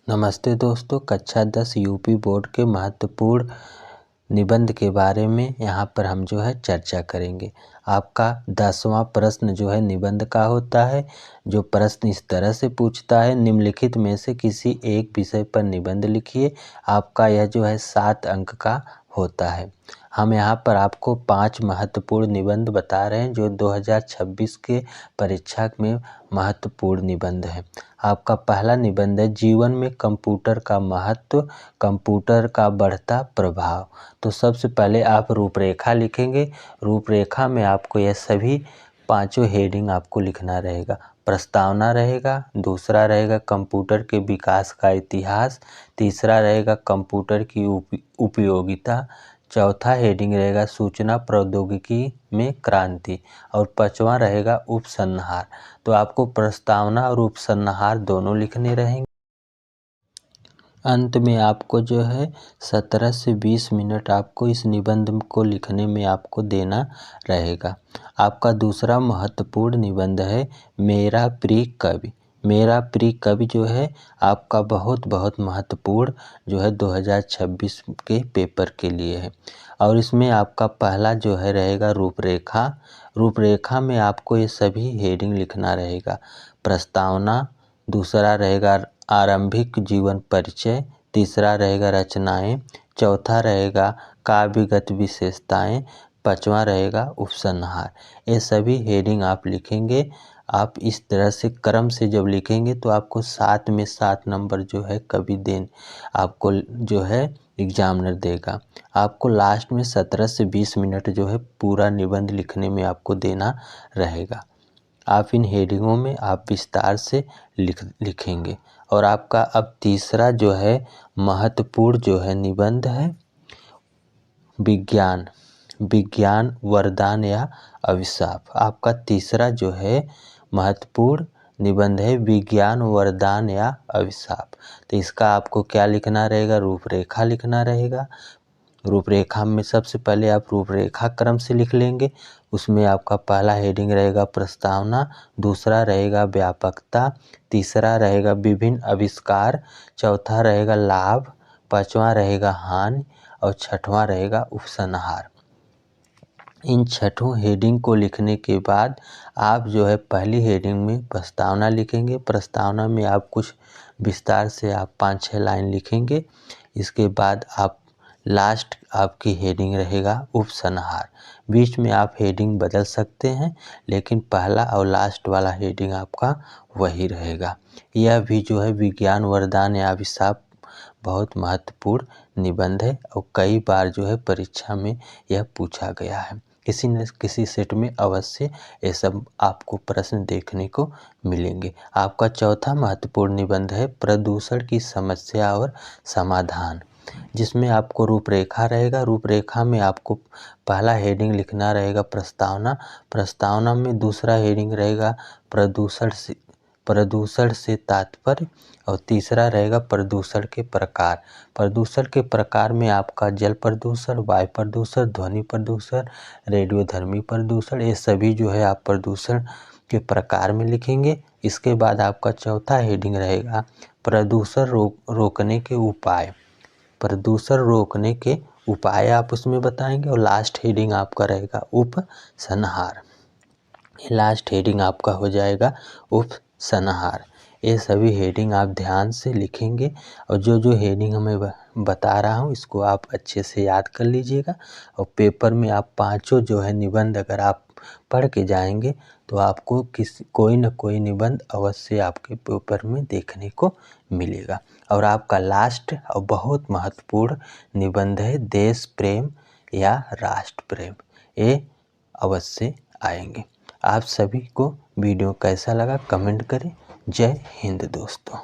नमस्ते दोस्तों, कक्षा 10 यूपी बोर्ड के महत्वपूर्ण निबंध के बारे में यहाँ पर हम चर्चा करेंगे। आपका 10वां प्रश्न निबंध का होता है। जो प्रश्न इस तरह से पूछता है, निम्नलिखित में से किसी एक विषय पर निबंध लिखिए। आपका यह 7 अंक का होता है। हम यहाँ पर आपको 5 महत्वपूर्ण निबंध बता रहे हैं जो 2026 के परीक्षा में महत्वपूर्ण निबंध है। आपका पहला निबंध है, जीवन में कंप्यूटर का महत्व, कंप्यूटर का बढ़ता प्रभाव। तो सबसे पहले आप रूपरेखा लिखेंगे। रूपरेखा में आपको यह सभी 5 हेडिंग आपको लिखना रहेगा। प्रस्तावना रहेगा, दूसरा रहेगा कंप्यूटर के विकास का इतिहास, तीसरा रहेगा कंप्यूटर की उपयोगिता, चौथा हेडिंग रहेगा सूचना प्रौद्योगिकी में क्रांति और 5वां रहेगा उपसंहार। तो आपको प्रस्तावना और उपसंहार दोनों लिखने रहेंगे। अंत में आपको 17 से 20 मिनट आपको इस निबंध को लिखने में आपको देना रहेगा। आपका दूसरा महत्वपूर्ण निबंध है, मेरा प्रिय कवि। मेरा प्रिय कवि आपका बहुत महत्वपूर्ण 2026 के पेपर के लिए है। और इसमें आपका पहला रहेगा रूपरेखा। रूपरेखा में आपको ये सभी हेडिंग लिखना रहेगा। प्रस्तावना, दूसरा रहेगा आरंभिक जीवन परिचय, तीसरा रहेगा रचनाएं, चौथा रहेगा काव्यगत विशेषताएं, 5वां रहेगा उपसंहार। ये सभी हेडिंग आप लिखेंगे। आप इस तरह से क्रम से जब लिखेंगे तो आपको 7 में 7 नंबर कवि देन आपको एग्जामिनर देगा। आपको लास्ट में 17 से 20 मिनट पूरा निबंध लिखने में आपको देना रहेगा। आप इन हेडिंगों में आप विस्तार से लिखेंगे। और आपका अब तीसरा महत्वपूर्ण निबंध है, विज्ञान। विज्ञान वरदान या अभिशाप। आपका तीसरा महत्वपूर्ण निबंध है, विज्ञान वरदान या अभिशाप। तो इसका आपको क्या लिखना रहेगा, रूपरेखा लिखना रहेगा। रूपरेखा में सबसे पहले आप रूपरेखा क्रम से लिख लेंगे। उसमें आपका पहला हेडिंग रहेगा प्रस्तावना, दूसरा रहेगा व्यापकता, तीसरा रहेगा विभिन्न आविष्कार, चौथा रहेगा लाभ, 5वां रहेगा हानि और 6वां रहेगा उपसंहार। इन 6 हेडिंग को लिखने के बाद आप पहली हेडिंग में प्रस्तावना लिखेंगे। प्रस्तावना में आप कुछ विस्तार से आप 5-6 लाइन लिखेंगे। इसके बाद आप लास्ट आपकी हेडिंग रहेगा उपसंहार। बीच में आप हेडिंग बदल सकते हैं, लेकिन पहला और लास्ट वाला हेडिंग आपका वही रहेगा। यह भी विज्ञान वरदान या अभिशाप बहुत महत्वपूर्ण निबंध है और कई बार परीक्षा में यह पूछा गया है। किसी न किसी सेट में अवश्य ये सब आपको प्रश्न देखने को मिलेंगे। आपका चौथा महत्वपूर्ण निबंध है, प्रदूषण की समस्या और समाधान, जिसमें आपको रूपरेखा रहेगा। रूपरेखा में आपको पहला हेडिंग लिखना रहेगा प्रस्तावना। प्रस्तावना में दूसरा हेडिंग रहेगा प्रदूषण से तात्पर्य और तीसरा रहेगा प्रदूषण के प्रकार। प्रदूषण के प्रकार में आपका जल प्रदूषण, वायु प्रदूषण, ध्वनि प्रदूषण, रेडियोधर्मी प्रदूषण, ये सभी आप प्रदूषण के प्रकार में लिखेंगे। इसके बाद आपका चौथा हेडिंग रहेगा प्रदूषण रोकने के उपाय। प्रदूषण रोकने के उपाय आप उसमें बताएंगे और लास्ट हेडिंग आपका रहेगा उपसंहार। लास्ट हेडिंग आपका हो जाएगा उपसंहार। ये सभी हेडिंग आप ध्यान से लिखेंगे और जो हेडिंग हमें बता रहा हूँ इसको आप अच्छे से याद कर लीजिएगा। और पेपर में आप 5 निबंध अगर आप पढ़ के जाएंगे तो आपको कोई न कोई निबंध अवश्य आपके पेपर में देखने को मिलेगा। और आपका लास्ट और बहुत महत्वपूर्ण निबंध है, देश प्रेम या राष्ट्र प्रेम। ये अवश्य आएंगे। आप सभी को वीडियो कैसा लगा कमेंट करें। जय हिंद दोस्तों।